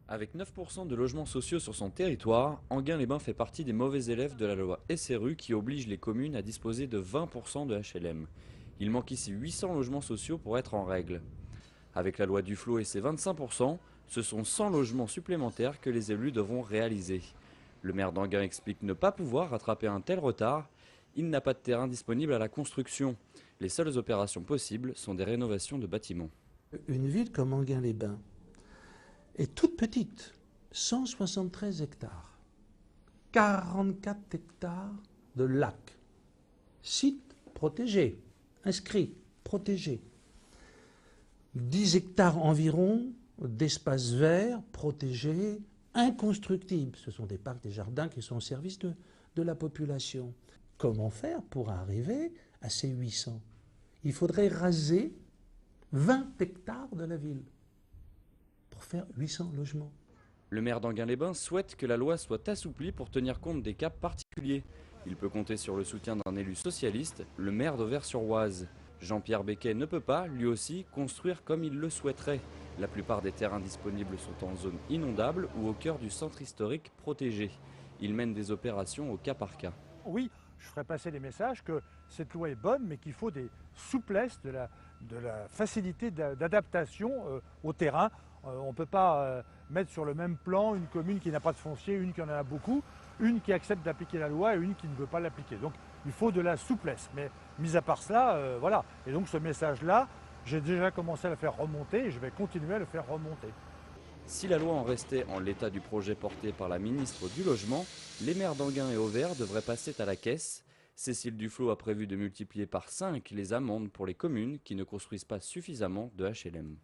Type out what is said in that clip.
Avec 9% de logements sociaux sur son territoire, Enghien-les-Bains fait partie des mauvais élèves de la loi SRU qui oblige les communes à disposer de 20% de HLM. Il manque ici 800 logements sociaux pour être en règle. Avec la loi Duflot et ses 25%, ce sont 100 logements supplémentaires que les élus devront réaliser. Le maire d'Enghien explique ne pas pouvoir rattraper un tel retard. Il n'a pas de terrain disponible à la construction. Les seules opérations possibles sont des rénovations de bâtiments. Une ville comme Enghien-les-Bains est toute petite, 173 hectares, 44 hectares de lacs, sites protégés, inscrits, protégés, 10 hectares environ d'espaces verts protégés, inconstructibles. Ce sont des parcs, des jardins qui sont au service de la population. Comment faire pour arriver à ces 800? Il faudrait raser 20 hectares de la ville pour faire 800 logements. Le maire d'Enghien-les-Bains souhaite que la loi soit assouplie pour tenir compte des cas particuliers. Il peut compter sur le soutien d'un élu socialiste, le maire d'Auvers-sur-Oise. Jean-Pierre Becquet ne peut pas, lui aussi, construire comme il le souhaiterait. La plupart des terrains disponibles sont en zone inondable ou au cœur du centre historique protégé. Il mène des opérations au cas par cas. Oui, je ferai passer les messages que cette loi est bonne, mais qu'il faut des souplesses, de la facilité d'adaptation au terrain. On ne peut pas mettre sur le même plan une commune qui n'a pas de foncier, une qui en a beaucoup, une qui accepte d'appliquer la loi et une qui ne veut pas l'appliquer. Donc il faut de la souplesse. Mais mis à part cela, voilà. Et donc ce message-là, j'ai déjà commencé à le faire remonter et je vais continuer à le faire remonter. Si la loi en restait en l'état du projet porté par la ministre du Logement, les maires d'Enghien et Auvers devraient passer à la caisse. Cécile Duflot a prévu de multiplier par 5 les amendes pour les communes qui ne construisent pas suffisamment de HLM.